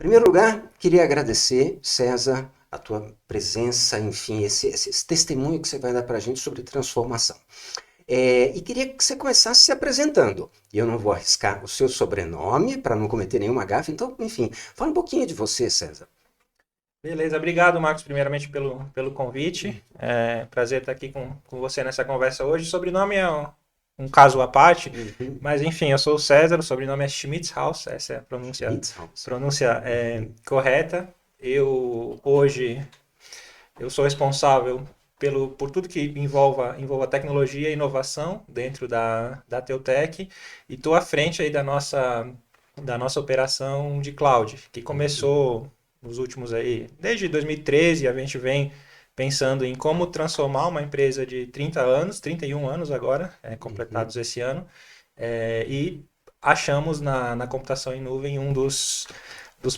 Em primeiro lugar, queria agradecer, César, a tua presença, enfim, esse testemunho que você vai dar para a gente sobre transformação. E queria que você começasse se apresentando. E eu não vou arriscar o seu sobrenome para não cometer nenhuma gafe, então, enfim, fala um pouquinho de você, César. Beleza, obrigado, Marcos, primeiramente pelo convite. É prazer estar aqui com você nessa conversa hoje. O sobrenome é um caso à parte, Uhum. mas enfim, eu sou o César, o sobrenome é Schmitzhaus, essa é a Schmitzhaus. pronúncia correta. Hoje eu sou responsável por tudo que envolva tecnologia e inovação dentro da Teutec e estou à frente aí da nossa operação de cloud, que Uhum. começou nos últimos aí, desde 2013, a gente vem pensando em como transformar uma empresa de 30 anos, 31 anos agora, Uhum. completados esse ano, e achamos na computação em nuvem um dos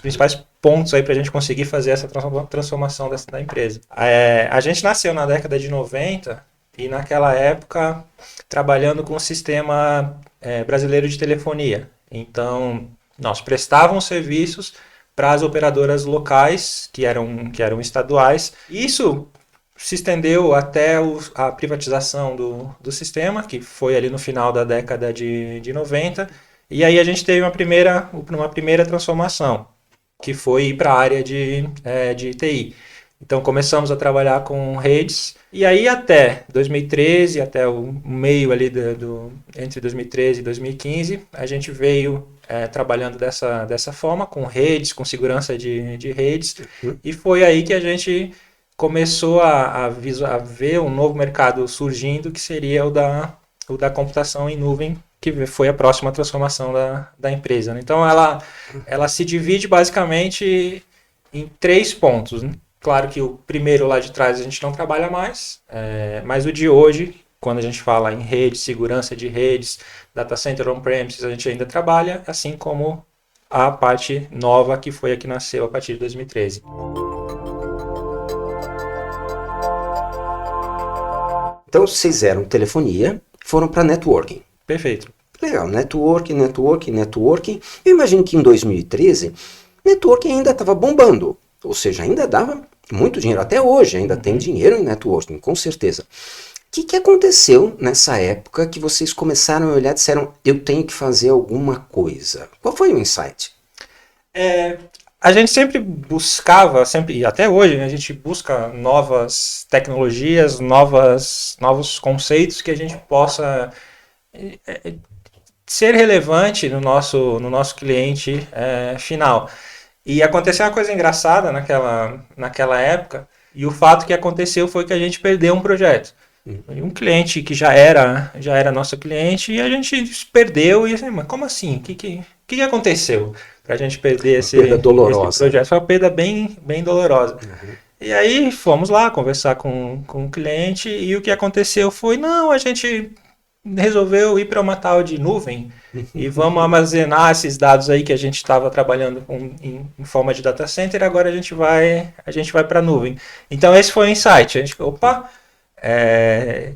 principais pontos aí para a gente conseguir fazer essa transformação da empresa. A gente nasceu na década de 90 e naquela época trabalhando com o sistema brasileiro de telefonia. Então, nós prestávamos serviços para as operadoras locais, que eram estaduais. Isso se estendeu até a privatização do sistema, que foi ali no final da década de 90. E aí a gente teve uma primeira transformação, que foi ir para a área de TI. Então começamos a trabalhar com redes, e aí até 2013, até o meio ali entre 2013 e 2015, a gente veio trabalhando dessa forma, com redes, com segurança de redes, Uhum. e foi aí que a gente começou a ver um novo mercado surgindo, que seria o da computação em nuvem, que foi a próxima transformação da empresa, né? Então, ela se divide basicamente em três pontos, né? Claro que o primeiro lá de trás a gente não trabalha mais, mas o de hoje, quando a gente fala em rede, segurança de redes, data center on-premises, a gente ainda trabalha, assim como a parte nova que foi a que nasceu a partir de 2013. Então, vocês eram telefonia, foram para networking. Perfeito. Legal, networking, networking, networking. Eu imagino que em 2013, networking ainda estava bombando. Ou seja, ainda dava muito dinheiro. Até hoje ainda tem Uhum. dinheiro em networking, com certeza. O que aconteceu nessa época que vocês começaram a olhar e disseram, eu tenho que fazer alguma coisa? Qual foi o insight? É, a gente sempre buscava, sempre, e até hoje, né, a gente busca novas tecnologias, novos conceitos que a gente possa ser relevante no nosso cliente final. E aconteceu uma coisa engraçada naquela época, e o fato que aconteceu foi que a gente perdeu um projeto. Um cliente que já era nosso cliente, e a gente perdeu, e assim, mas como assim? O que aconteceu para a gente perder Uma perda esse dolorosa. projeto? Foi uma perda bem, bem dolorosa. Uhum. E aí fomos lá conversar com o cliente, e o que aconteceu foi, não, a gente resolveu ir para uma tal de nuvem e vamos armazenar esses dados aí que a gente estava trabalhando em forma de data center, agora a gente vai para a nuvem. Então esse foi o insight. A gente, opa,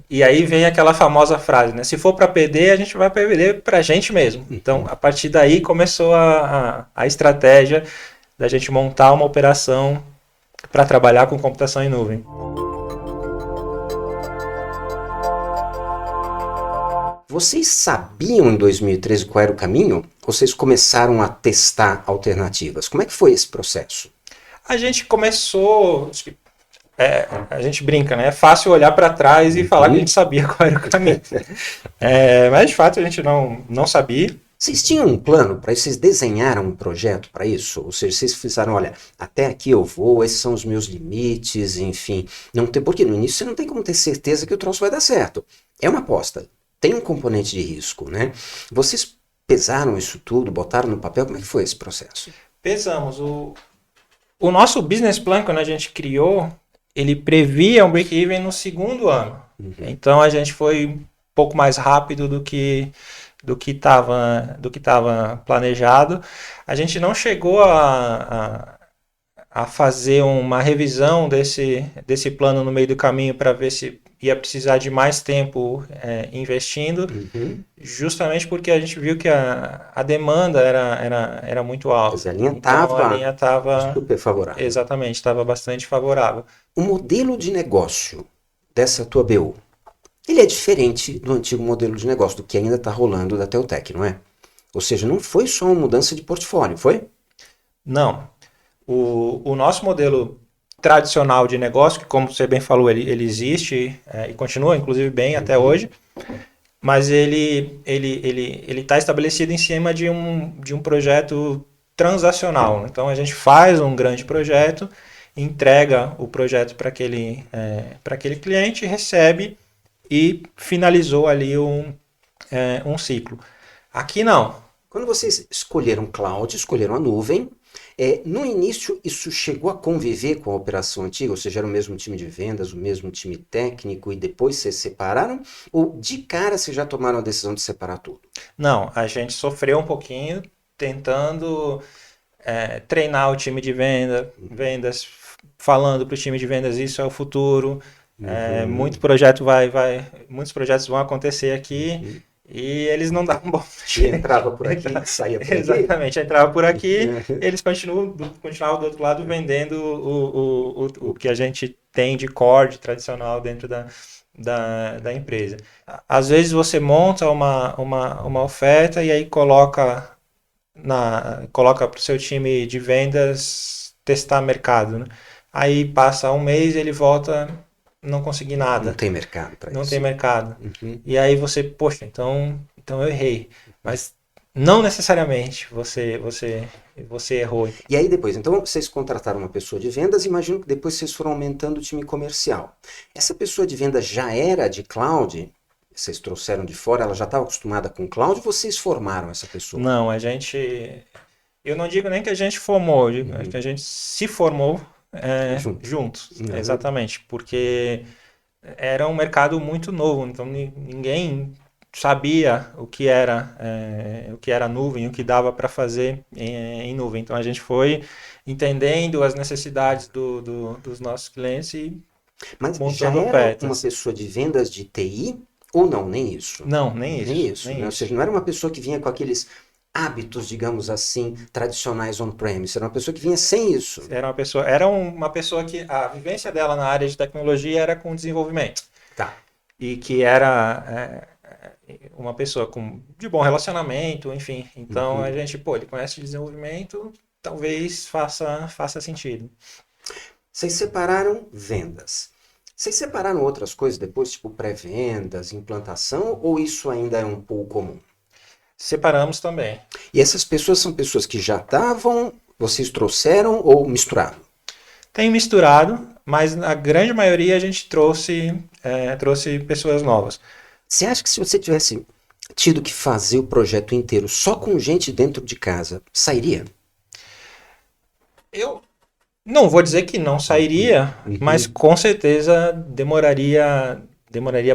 e aí vem aquela famosa frase, né? Se for para perder, a gente vai perder para a gente mesmo. Então, a partir daí começou a estratégia da gente montar uma operação para trabalhar com computação em nuvem. Vocês sabiam em 2013 qual era o caminho? Ou vocês começaram a testar alternativas? Como é que foi esse processo? A gente começou, a gente brinca, né? É fácil olhar para trás e falar que a Uhum. gente sabia qual era o caminho. Mas de fato a gente não sabia. Vocês tinham um plano para isso? Vocês desenharam um projeto para isso? Ou seja, vocês fizeram, olha, até aqui eu vou, esses são os meus limites, enfim. Não tem, porque no início você não tem como ter certeza que o troço vai dar certo. É uma aposta. Tem um componente de risco, né? Vocês pesaram isso tudo, botaram no papel, como é que foi esse processo? Pensamos, o nosso business plan, quando a gente criou, ele previa um break-even no segundo ano. Uhum. Então a gente foi um pouco mais rápido do que estava planejado. A gente não chegou a fazer uma revisão desse plano no meio do caminho para ver se ia precisar de mais tempo investindo, justamente porque a gente viu que a demanda era muito alta. A linha Então a linha estava super favorável. Exatamente, estava bastante favorável. O modelo de negócio dessa tua BU, ele é diferente do antigo modelo de negócio, do que ainda está rolando da Teutec, não é? Ou seja, não foi só uma mudança de portfólio, foi? Não. O nosso modelo tradicional de negócio, que como você bem falou, ele existe e continua, inclusive, bem até hoje, mas ele está estabelecido em cima de um projeto transacional. Então, a gente faz um grande projeto, entrega o projeto para aquele cliente, recebe e finalizou ali um ciclo. Aqui não. Quando vocês escolheram cloud, escolheram a nuvem, no início isso chegou a conviver com a operação antiga, ou seja, era o mesmo time de vendas, o mesmo time técnico, e depois vocês separaram? Ou de cara vocês já tomaram a decisão de separar tudo? Não, a gente sofreu um pouquinho tentando treinar o time de vendas, falando para o time de vendas isso é o futuro. Muitos projetos vão acontecer aqui e eles não davam bom. Entrava por aqui, saía por aqui. Exatamente, entrava por aqui, eles continuavam do outro lado vendendo o que a gente tem de core tradicional dentro da empresa. Às vezes você monta uma oferta e aí coloca para o seu time de vendas testar mercado, né? Aí passa um mês e ele volta, não consegui nada. Não tem mercado para isso. Não tem mercado. E aí você, poxa, então eu errei. Mas não necessariamente você errou. E aí depois, então vocês contrataram uma pessoa de vendas, imagino que depois vocês foram aumentando o time comercial. Essa pessoa de vendas já era de cloud? Vocês trouxeram de fora, ela já estava acostumada com cloud, ou vocês formaram essa pessoa? Não, eu não digo nem que a gente formou, eu digo que a gente se formou juntos. Exatamente, porque era um mercado muito novo, então ninguém sabia o que era nuvem, o que dava para fazer em nuvem. Então a gente foi entendendo as necessidades dos nossos clientes e Mas montando já era ofertas. uma pessoa de vendas de TI ou não? Nem isso? Não, nem isso. Ou seja, não era uma pessoa que vinha com aqueles hábitos, digamos assim, tradicionais on-premise. Era uma pessoa que vinha sem isso. Era uma pessoa que a vivência dela na área de tecnologia era com desenvolvimento. Tá. E que era uma pessoa de bom relacionamento, enfim. Então a gente, ele conhece desenvolvimento, talvez faça sentido. Vocês separaram vendas. Vocês separaram outras coisas depois, tipo pré-vendas, implantação, ou isso ainda é um pouco comum? Separamos também. E essas pessoas são pessoas que já estavam, vocês trouxeram ou misturaram? Tem misturado, mas na grande maioria a gente trouxe pessoas novas. Você acha que se você tivesse tido que fazer o projeto inteiro só com gente dentro de casa, sairia? Eu não vou dizer que não sairia, mas com certeza demoraria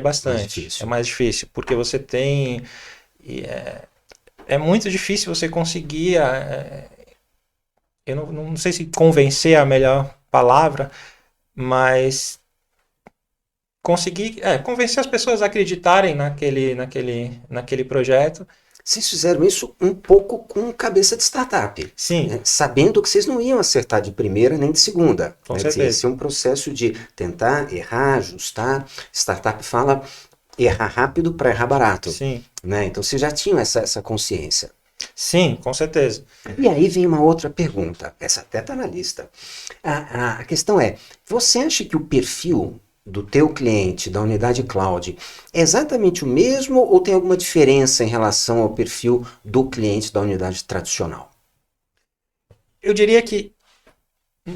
bastante. É mais difícil, porque você tem... É muito difícil você conseguir... eu não sei se convencer é a melhor palavra, mas conseguir convencer as pessoas a acreditarem naquele projeto. Vocês fizeram isso um pouco com cabeça de startup. Sim. Né? Sabendo que vocês não iam acertar de primeira nem de segunda. Com certeza. Esse é um processo de tentar, errar, ajustar. Startup fala errar rápido para errar barato. Sim. Né? Então vocês já tinham essa consciência. Sim, com certeza. E aí vem uma outra pergunta. Essa até está na lista. A questão é, você acha que o perfil do teu cliente, da unidade cloud, é exatamente o mesmo ou tem alguma diferença em relação ao perfil do cliente da unidade tradicional? Eu diria que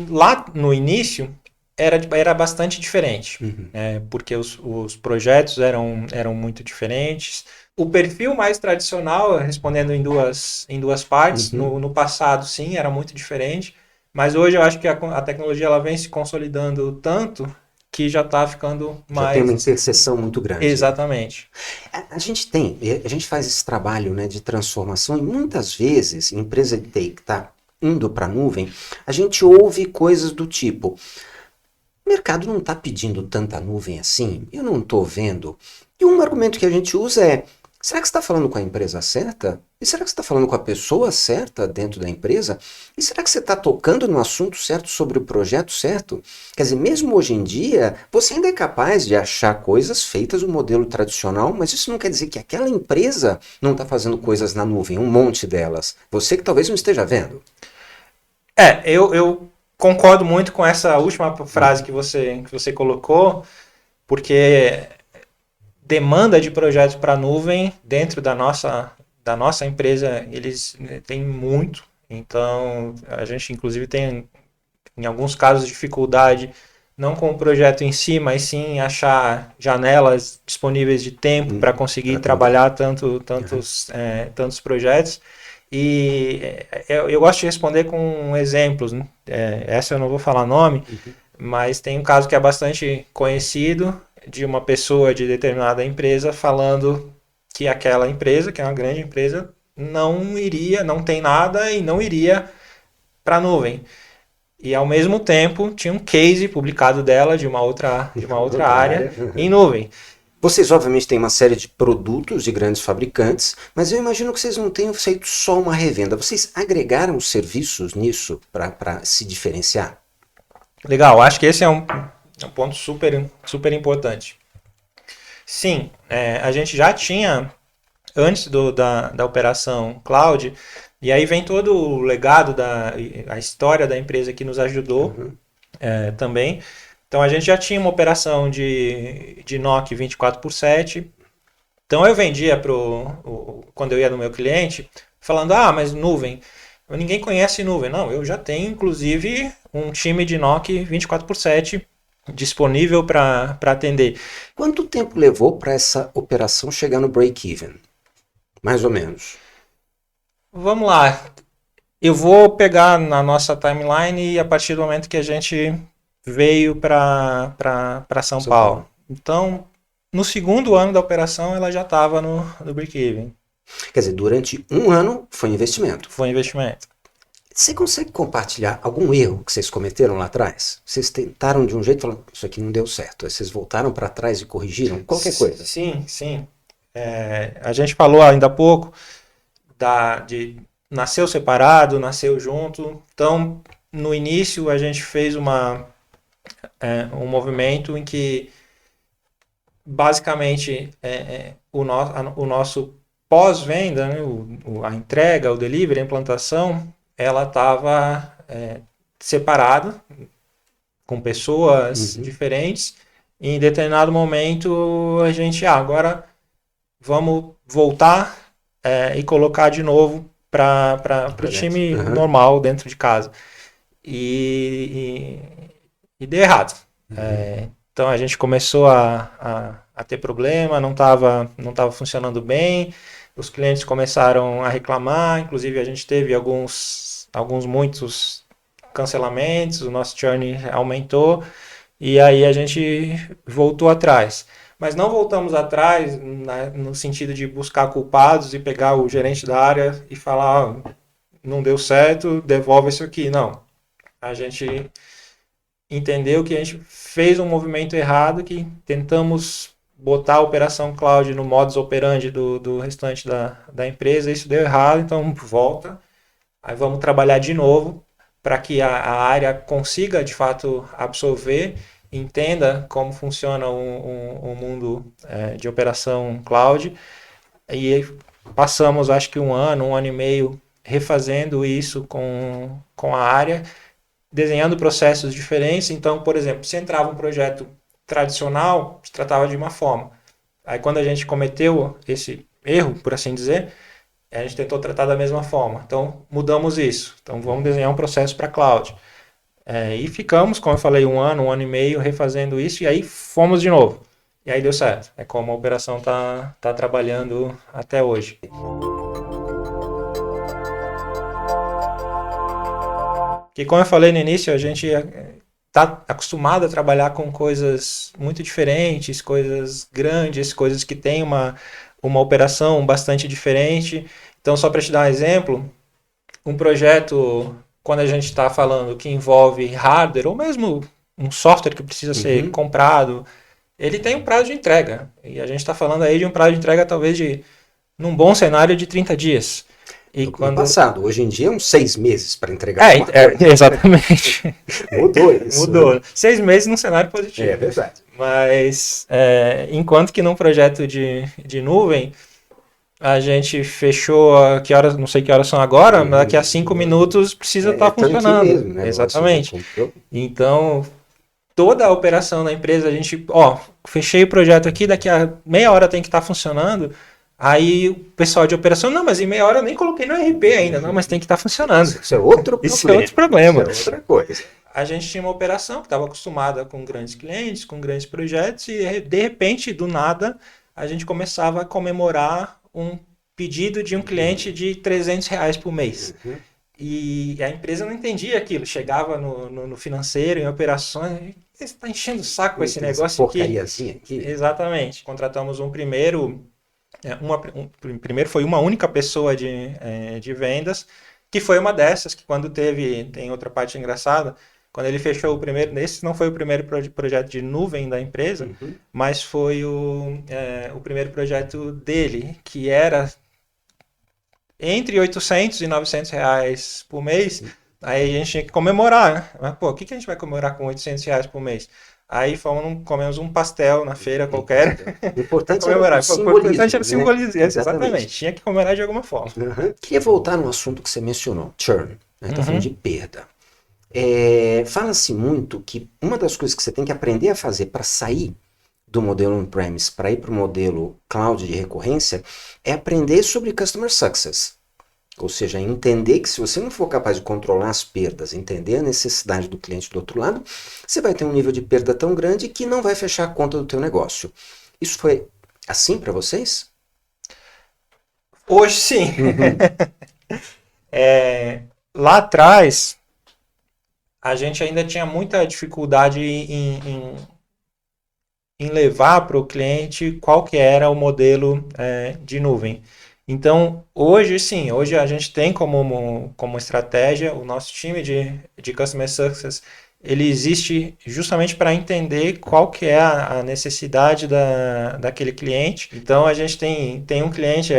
lá no início era bastante diferente, porque os projetos eram muito diferentes. O perfil mais tradicional, respondendo em duas partes, no passado sim, era muito diferente, mas hoje eu acho que a tecnologia ela vem se consolidando tanto que já está ficando mais... Já tem uma interseção muito grande. Exatamente. A gente faz esse trabalho, né, de transformação e muitas vezes, empresa de TI que está indo para a nuvem, a gente ouve coisas do tipo, o mercado não está pedindo tanta nuvem assim, eu não estou vendo. E um argumento que a gente usa é, será que você está falando com a empresa certa? E será que você está falando com a pessoa certa dentro da empresa? E será que você está tocando no assunto certo sobre o projeto certo? Quer dizer, mesmo hoje em dia, você ainda é capaz de achar coisas feitas no modelo tradicional, mas isso não quer dizer que aquela empresa não está fazendo coisas na nuvem, um monte delas. Você que talvez não esteja vendo. Eu concordo muito com essa última frase que você colocou, porque demanda de projetos para nuvem dentro da nossa empresa, eles têm muito. Então, a gente inclusive tem, em alguns casos, dificuldade, não com o projeto em si, mas sim achar janelas disponíveis de tempo para conseguir trabalhar tantos projetos. E eu gosto de responder com exemplos, né? Essa eu não vou falar nome, mas tem um caso que é bastante conhecido de uma pessoa de determinada empresa falando que aquela empresa, que é uma grande empresa, não tem nada e não iria para a nuvem. E ao mesmo tempo tinha um case publicado dela de uma outra área em nuvem. Vocês obviamente têm uma série de produtos de grandes fabricantes, mas eu imagino que vocês não tenham feito só uma revenda. Vocês agregaram serviços nisso para se diferenciar? Legal, acho que esse é um ponto super, super importante. Sim, a gente já tinha, antes da operação cloud, e aí vem todo o legado, a história da empresa que nos ajudou também. Então a gente já tinha uma operação de NOC 24/7. Então eu vendia quando eu ia no meu cliente, falando, mas nuvem, ninguém conhece nuvem. Não, eu já tenho inclusive um time de NOC 24/7 disponível para atender. Quanto tempo levou para essa operação chegar no break-even? Mais ou menos. Vamos lá. Eu vou pegar na nossa timeline e a partir do momento que a gente veio para São Paulo. Então, no segundo ano da operação, ela já estava no break-even. Quer dizer, durante um ano foi investimento. Foi investimento. Você consegue compartilhar algum erro que vocês cometeram lá atrás? Vocês tentaram de um jeito e falaram, isso aqui não deu certo. Aí vocês voltaram para trás e corrigiram? Qualquer coisa. Sim. A gente falou ainda há pouco de nasceu separado, nasceu junto. Então, no início, a gente fez um movimento em que, basicamente, o nosso pós-venda, né, a entrega, o delivery, a implantação, ela estava separada, com pessoas diferentes. E em determinado momento, a gente, agora vamos voltar e colocar de novo para o time normal dentro de casa. E deu errado. Então a gente começou a ter problema, não estava funcionando bem, os clientes começaram a reclamar, inclusive a gente teve muitos cancelamentos, o nosso churn aumentou, e aí a gente voltou atrás. Mas não voltamos atrás no sentido de buscar culpados e pegar o gerente da área e falar, não deu certo, devolve isso aqui. Não. A gente entendeu que a gente fez um movimento errado, que tentamos botar a operação cloud no modus operandi do restante da empresa, isso deu errado, então volta. Aí vamos trabalhar de novo para que a área consiga, de fato, absorver, entenda como funciona o mundo de operação cloud. E passamos, acho que um ano e meio, refazendo isso com a área, desenhando processos diferentes. Então, por exemplo, se entrava um projeto tradicional, se tratava de uma forma. Aí quando a gente cometeu esse erro, por assim dizer, a gente tentou tratar da mesma forma. Então, mudamos isso. Então, vamos desenhar um processo para cloud. E ficamos, como eu falei, um ano e meio refazendo isso, e aí fomos de novo. E aí deu certo. É como a operação está trabalhando até hoje. Porque, como eu falei no início, a gente está acostumado a trabalhar com coisas muito diferentes, coisas grandes, coisas que têm uma operação bastante diferente. Então, só para te dar um exemplo, um projeto, quando a gente está falando que envolve hardware, ou mesmo um software que precisa ser comprado, ele tem um prazo de entrega. E a gente está falando aí de um prazo de entrega talvez num bom cenário de 30 dias. E No passado, hoje em dia é uns 6 meses para entregar alguma coisa. Exatamente. Mudou isso. Mudou. Né? 6 meses num cenário positivo. É verdade. Mas, enquanto que num projeto de nuvem, a gente fechou, que horas, não sei que horas são agora, mas daqui a 5 minutos precisa estar funcionando. Mesmo, né? Exatamente. Então, toda a operação da empresa, a gente, fechei o projeto aqui, daqui a meia hora tem que estar funcionando. Aí o pessoal de operação, não, mas em meia hora eu nem coloquei no RP ainda, não, mas tem que estar funcionando. Isso é outro problema. Isso é outro problema. Isso é outra coisa. A gente tinha uma operação que estava acostumada com grandes clientes, com grandes projetos, e de repente, do nada, a gente começava a comemorar um pedido de um cliente de R$300 por mês. E a empresa não entendia aquilo. Chegava no financeiro, em operações, você está enchendo o saco com esse negócio aqui. Exatamente. Contratamos um primeiro... primeiro foi uma única pessoa de vendas, que foi uma dessas, que quando tem outra parte engraçada, quando ele fechou o primeiro, esse não foi o primeiro projeto de nuvem da empresa, mas foi o primeiro projeto dele, que era entre R$800 e R$900 por mês. Aí a gente tinha que comemorar, né? Mas, o que a gente vai comemorar com R$800 por mês? Aí comemos um pastel na feira qualquer. O importante era o simbolismo. Exatamente. Tinha que comemorar de alguma forma. Queria voltar no assunto que você mencionou, churn. Está falando de perda. Fala-se muito que uma das coisas que você tem que aprender a fazer para sair do modelo on-premise para ir para o modelo cloud de recorrência é aprender sobre Customer Success. Ou seja, entender que se você não for capaz de controlar as perdas, entender a necessidade do cliente do outro lado, você vai ter um nível de perda tão grande que não vai fechar a conta do teu negócio. Isso foi assim para vocês? Hoje sim. Lá atrás, a gente ainda tinha muita dificuldade em levar para o cliente qual que era o modelo de nuvem. Então, hoje sim, hoje a gente tem como estratégia, o nosso time de Customer Success, ele existe justamente para entender qual que é a necessidade daquele cliente. Então, a gente tem um cliente,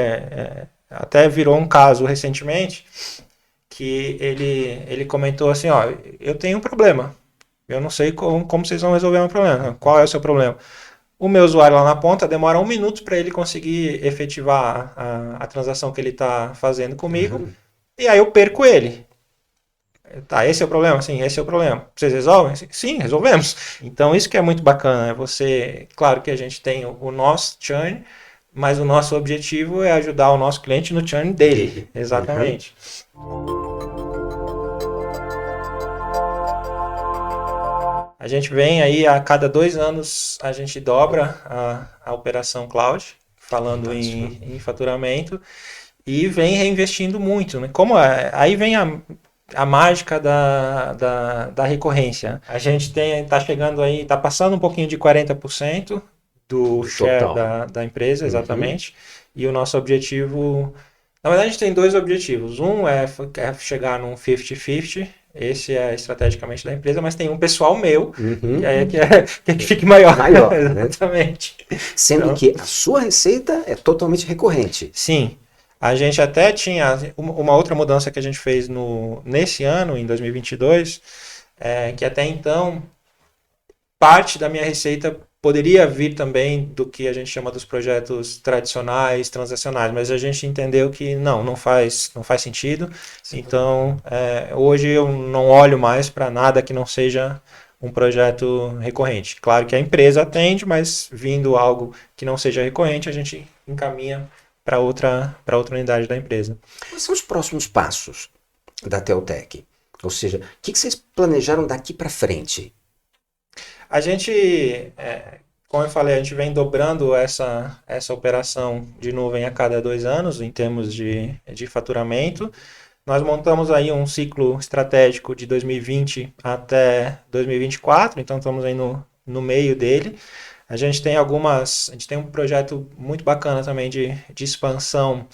até virou um caso recentemente, que ele comentou assim, eu tenho um problema, eu não sei como vocês vão resolver o meu problema, qual é o seu problema? O meu usuário lá na ponta demora 1 minuto para ele conseguir efetivar a transação que ele está fazendo comigo, e aí eu perco ele. Tá, esse é o problema? Sim, esse é o problema. Vocês resolvem? Sim, resolvemos. Então isso que é muito bacana, claro que a gente tem o nosso churn, mas o nosso objetivo é ajudar o nosso cliente no churn dele. Exatamente. A gente vem aí, a cada 2 anos, a gente dobra a operação cloud, falando em faturamento, e vem reinvestindo muito, né? Aí vem a mágica da recorrência. A gente está chegando aí, está passando um pouquinho de 40% do share da empresa, exatamente, e o nosso objetivo... Na verdade, a gente tem 2 objetivos. Um é chegar num 50-50, esse é estrategicamente da empresa, mas tem um pessoal meu, e aí é que fique maior. Exatamente. Né? Sendo que a sua receita é totalmente recorrente. Sim. A gente até tinha uma outra mudança que a gente fez nesse ano, em 2022, que até então, parte da minha receita poderia vir também do que a gente chama dos projetos tradicionais, transacionais, mas a gente entendeu que não faz sentido. Sim. Então, hoje eu não olho mais para nada que não seja um projeto recorrente. Claro que a empresa atende, mas vindo algo que não seja recorrente, a gente encaminha para outra unidade da empresa. Quais são os próximos passos da Teltec? Ou seja, o que vocês planejaram daqui para frente? A gente, como eu falei, a gente vem dobrando essa operação de nuvem a cada 2 anos em termos de faturamento. Nós montamos aí um ciclo estratégico de 2020 até 2024, então estamos aí no meio dele. A gente tem um projeto muito bacana também de expansão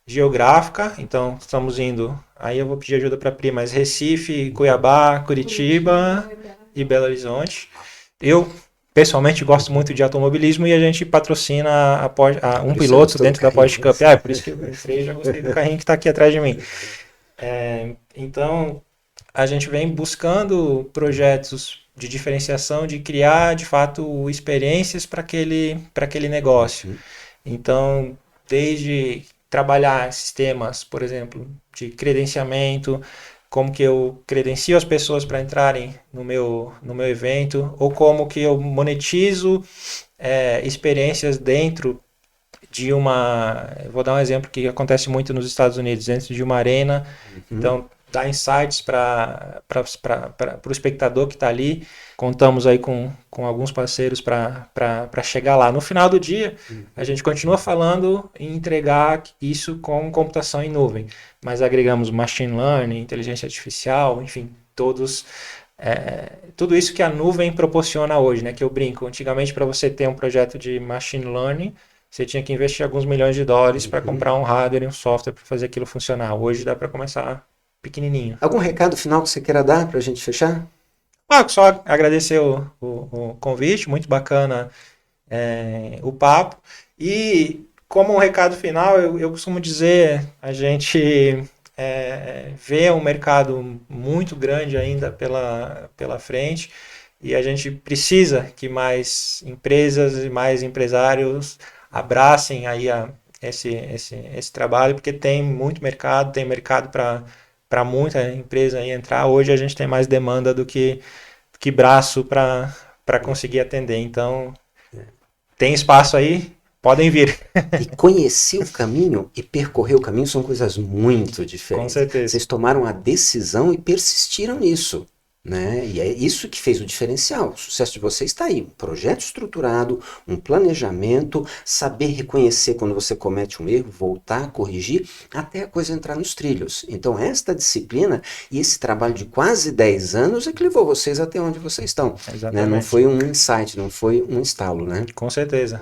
geográfica, então estamos indo, aí eu vou pedir ajuda para a Pri, mas Recife, Cuiabá, Curitiba e Belo Horizonte. Eu, pessoalmente, gosto muito de automobilismo e a gente patrocina um piloto dentro da Porsche Cup. Por isso que eu entrei e já gostei do carrinho que está aqui atrás de mim. Então, a gente vem buscando projetos de diferenciação, de criar, de fato, experiências para aquele negócio. Então, desde trabalhar sistemas, por exemplo, de credenciamento, como que eu credencio as pessoas para entrarem no meu evento, ou como que eu monetizo experiências dentro de uma... Vou dar um exemplo que acontece muito nos Estados Unidos, dentro de uma arena. Então, dá insights para o espectador que está ali. Contamos aí com alguns parceiros para chegar lá. No final do dia, a gente continua falando em entregar isso com computação em nuvem, mas agregamos machine learning, inteligência artificial, enfim, tudo isso que a nuvem proporciona hoje, né? Que eu brinco. Antigamente, para você ter um projeto de machine learning, você tinha que investir alguns milhões de dólares para comprar um hardware e um software para fazer aquilo funcionar. Hoje dá para começar pequenininho. Algum recado final que você queira dar para a gente fechar? Só agradecer o convite, muito bacana o papo. E como um recado final, eu costumo dizer, a gente vê um mercado muito grande ainda pela frente e a gente precisa que mais empresas e mais empresários abracem aí esse trabalho, porque tem muito mercado, tem mercado para muita empresa aí entrar. Hoje a gente tem mais demanda do que braço para conseguir atender. Então, tem espaço aí, podem vir. E conhecer o caminho e percorrer o caminho são coisas muito diferentes. Com certeza. Vocês tomaram a decisão e persistiram nisso, né? E é isso que fez o diferencial. O sucesso de vocês está aí. Um projeto estruturado, um planejamento, saber reconhecer quando você comete um erro, voltar, corrigir, até a coisa entrar nos trilhos. Então, esta disciplina e esse trabalho de quase 10 anos é que levou vocês até onde vocês estão. Né? Não foi um insight, não foi um estalo, né? Com certeza.